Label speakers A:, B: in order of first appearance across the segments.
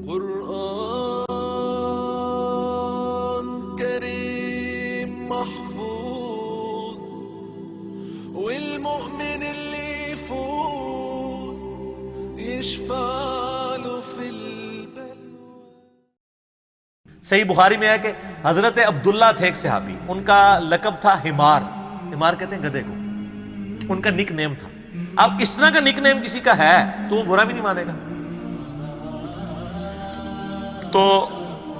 A: قرآن كريم محفوظ والمؤمن اللي يفوز يشفع له في البلوى.
B: صحیح بخاری میں ہے کہ حضرت عبداللہ تھے ایک صحابی، ان کا لقب تھا حمار. حمار کہتے ہیں گدھے کو، ان کا نک نیم تھا. اب اس طرح کا نک نیم کسی کا ہے تو وہ برا بھی نہیں مانے گا. تو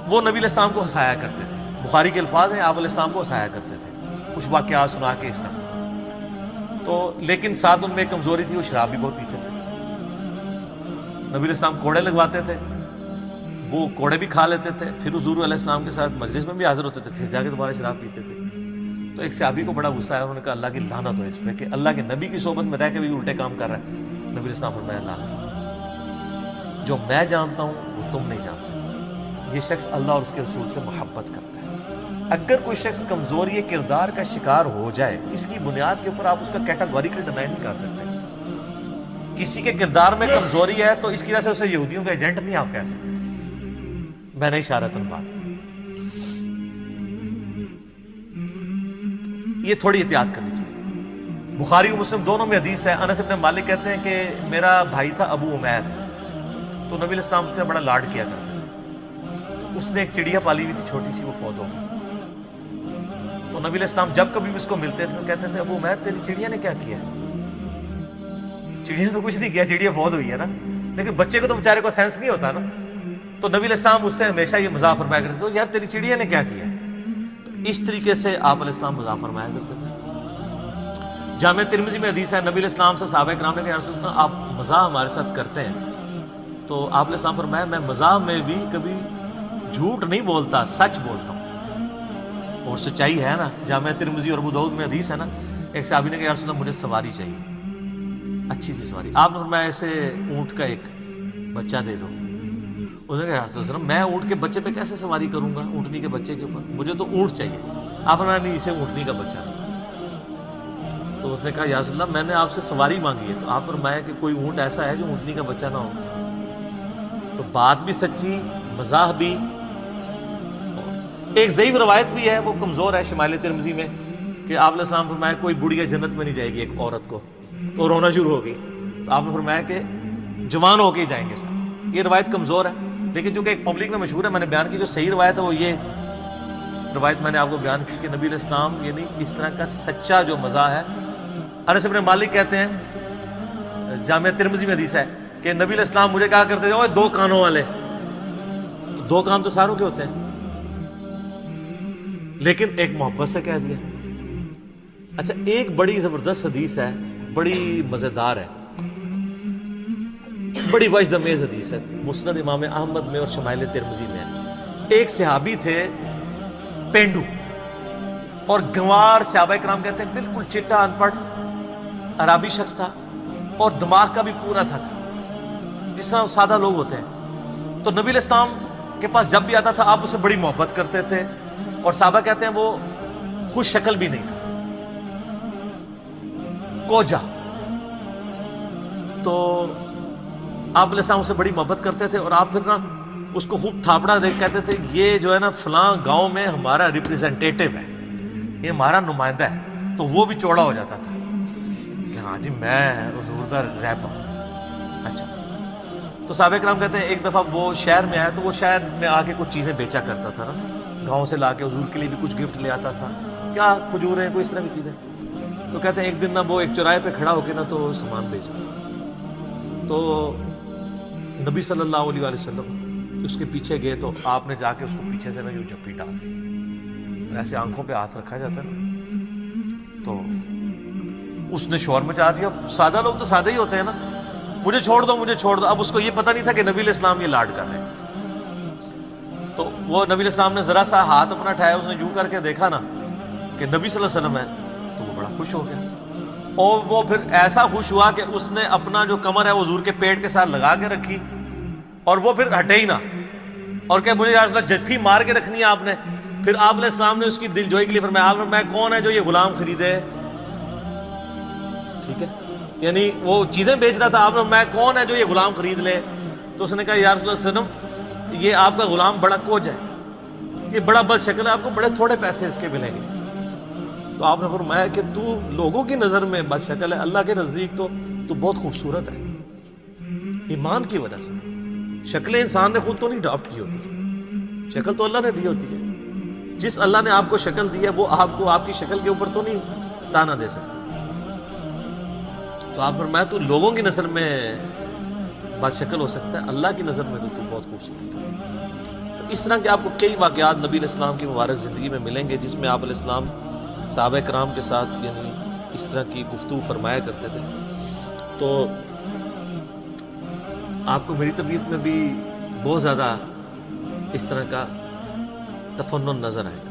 B: وہ نبی علیہ السلام کو ہنسایا کرتے تھے. بخاری کے الفاظ ہیں، آپ علیہ السلام کو ہنسایا کرتے تھے کچھ واقعات سنا کے اس طرح. تو لیکن ساتھ ان میں ایک کمزوری تھی، وہ شراب بھی بہت پیتے تھے. نبی علیہ السلام کوڑے لگواتے تھے، وہ کوڑے بھی کھا لیتے تھے، پھر حضور علیہ السلام کے ساتھ مجلس میں بھی حاضر ہوتے تھے، پھر جا کے دوبارہ شراب پیتے تھے. تو ایک صحابی کو بڑا غصہ آیا، انہوں نے کہا اللہ کی لعنت ہو اس پہ کہ اللہ کے نبی کی صحبت میں رہ کے بھی الٹے کام کر رہا ہے. نبی علیہ السلام فرمایا لعنت، جو میں جانتا ہوں وہ تم نہیں جانتے. یہ شخص اللہ اور اس کے رسول سے محبت کرتا ہے. اگر کوئی شخص کمزوری کردار کا شکار ہو جائے، اس کی بنیاد کے اوپر آپ اس کا کیٹاگوریکلی ڈینائی نہیں کر سکتے. کسی کے کردار میں کمزوری ہے تو اس کی وجہ سے اسے یہودیوں کا ایجنٹ نہیں آپ کہہ سکتے. میں نے اشارتاً بات کی. یہ تھوڑی احتیاط کرنی چاہیے. بخاری و مسلم دونوں میں حدیث ہے. انس بن مالک کہتے ہیں کہ میرا بھائی تھا ابو عمیر، تو نبی علیہ السلام اس نے بڑا لاڈ کیا کرتے تھے. اس نے ایک چڑیا پالی ہوئی تھی چھوٹی سی، وہ فوت ہو گئی. تو نبی علیہ السلام جب کبھی بھی اس کو ملتے تھے تو کہتے تھے ابو عمیر تیری چڑیا نے کیا کیا؟ چڑیا نے تو کچھ نہیں کیا، چڑیا فوت ہوئی ہے نا. لیکن بچے کو تو بیچارے کو سینس نہیں ہوتا نا. تو نبی علیہ السلام اس سے ہمیشہ یہ مزاح فرمایا کرتے تھے یار تیری چڑیا نے کیا کیا. اس طریقے سے آپ علیہ السلام مزاح فرمایا کرتے تھے. جامع ترمذی میں حدیث ہے، نبی علیہ السلام سے صحابہ کرام نے کہا یا رسول اللہ آپ مزاح ہمارے ساتھ کرتے ہیں. تو آپ علیہ السلام فرمایا میں مزاح میں بھی کبھی جھوٹ نہیں بولتا، سچ بولتا ہوں. اور سچائی ہے نا. جامع ترمذی اور ابو داؤد میں حدیث ہے نا، ایک صحابی نے کہا یا رسول اللہ مجھے سواری چاہیے، اچھی سی سواری. آپ نے فرمایا ایسے اونٹ کا ایک بچہ دے دو. اس نے کہا یا رسول اللہ میں اونٹ کے بچے پہ کیسے سواری کروں گا، اونٹنی کے بچے کے اوپر، مجھے تو اونٹ چاہیے. آپ نے نہیں اسے اونٹنی کا بچہ دو. تو اس نے کہا یا رسول اللہ میں نے آپ سے سواری مانگی ہے. تو آپ فرمایا کہ کوئی اونٹ ایسا ہے جو اونٹنی کا بچہ نہ ہو. تو بات بھی سچی، مزاح بھی. ایک ضعیف روایت بھی ہے، وہ کمزور ہے شمائل ترمذی میں، کہ آپ علیہ السلام فرمایا کوئی بڑھیا جنت میں نہیں جائے گی ایک عورت کو، تو رونا شروع ہو گئی. تو آپ نے فرمایا کہ جوان ہو کے ہی جائیں گے سر. یہ روایت کمزور ہے، لیکن چونکہ ایک پبلک میں مشہور ہے میں نے بیان کی. جو صحیح روایت ہے وہ یہ روایت میں نے آپ کو بیان کی کہ نبی علیہ السلام یعنی اس طرح کا سچا جو مزاح ہے. انس بن مالک کہتے ہیں جامع ترمذی میں حدیث ہے کہ نبی علیہ السلام مجھے کہا کرتے تھے اوے دو کانوں والے. تو دو کان تو ساروں کے ہوتے ہیں، لیکن ایک محبت سے کہہ دیا. اچھا ایک بڑی زبردست حدیث ہے، بڑی مزیدار ہے، بڑی وجدامیز حدیث ہے، مسند امام احمد میں اور شمائل ترمذی میں. ایک صحابی تھے پینڈو، اور گنوار صحابہ کرام کہتے ہیں بالکل چٹا ان پڑھ عربی شخص تھا، اور دماغ کا بھی پورا سا تھا جس طرح سادہ لوگ ہوتے ہیں. تو نبی علیہ السلام کے پاس جب بھی آتا تھا آپ اسے بڑی محبت کرتے تھے، اور صحابہ کہتے ہیں وہ خوش شکل بھی نہیں تھا، کوجا. تو آپ علیہ السلام اسے بڑی محبت کرتے تھے، اور آپ پھر نا اس کو خوب تھاپڑا دے کہتے تھے یہ جو ہے نا فلاں گاؤں میں ہمارا ریپریزنٹیٹیو ہے، یہ ہمارا نمائندہ ہے. تو وہ بھی چوڑا ہو جاتا تھا کہ ہاں جی میں حضور دا رہبر. اچھا تو صحابہ کرام کہتے ہیں ایک دفعہ وہ شہر میں آیا، تو وہ شہر میں آ کے کچھ چیزیں بیچا کرتا تھا نا، گاؤں سے لا کے حضور کے لیے بھی کچھ گفٹ لے آتا تھا، کیا کھجور ہیں کوئی اس طرح کی چیزیں. تو کہتے ہیں ایک دن نا وہ ایک چوراہے پہ کھڑا ہو کے نا تو سامان بیچ رہا تھا. تو نبی صلی اللہ علیہ وسلم اس کے پیچھے گئے، تو آپ نے جا کے اس کو پیچھے سے نا یوں جپی ڈال دی، ایسے آنکھوں پہ ہاتھ رکھا جاتا ہے نا. تو اس نے شور مچا دیا. سادہ لوگ تو سادہ ہی ہوتے ہیں نا، مجھے چھوڑ دو مجھے چھوڑ دو. اب اس کو یہ پتہ نہیں تھا کہ نبی علیہ السلام یہ لاڈ کر رہے ہیں. تو وہ نبی علیہ السلام نے ذرا سا ہاتھ اپنا اٹھایا، اس نے یوں کر کے دیکھا نا کہ نبی صلی اللہ علیہ وسلم ہے، تو وہ بڑا خوش ہو گیا. اور وہ پھر ایسا خوش ہوا کہ اس نے اپنا جو کمر ہے وہ حضور کے پیٹ کے ساتھ لگا کے رکھی، اور وہ پھر ہٹے ہی نہ، اور کہ مجھے یا رسول اللہ جتھی مار کے رکھنی ہے آپ نے. پھر آپ علیہ السلام نے اس کی دل جوئی کے لیے فرمایا، آپ فرمایا کون ہے جو یہ غلام خریدے. ٹھیک ہے، یعنی وہ چیزیں بیچ رہا تھا، آپ نے فرمایا کون ہے جو یہ غلام خرید لے. تو اس نے کہا یا رسول اللہ صلی اللہ علیہ وسلم یہ آپ کا غلام بڑا کوج ہے، یہ بڑا بد شکل ہے، آپ کو بڑے تھوڑے پیسے اس کے ملیں گے. تو آپ نے فرمایا کہ تو لوگوں کی نظر میں بد شکل ہے، اللہ کے نزدیک تو بہت خوبصورت ہے. ایمان کی وجہ سے. شکل انسان نے خود تو نہیں اڈاپٹ کی ہوتی، شکل تو اللہ نے دی ہوتی ہے. جس اللہ نے آپ کو شکل دی ہے وہ آپ کو آپ کی شکل کے اوپر تو نہیں تانا دے سکتا. تو آپ فرمایا تو لوگوں کی نظر میں بد شکل ہو سکتا ہے، اللہ کی نظر میں تو بہت خوبصورت ہے. تو اس طرح کے آپ کو کئی واقعات نبی علیہ السلام کی مبارک زندگی میں ملیں گے جس میں آپ علیہ السلام صحابہ کرام کے ساتھ یعنی اس طرح کی گفتگو فرمایا کرتے تھے. تو آپ کو میری طبیعت میں بھی بہت زیادہ اس طرح کا تفنن نظر آئے.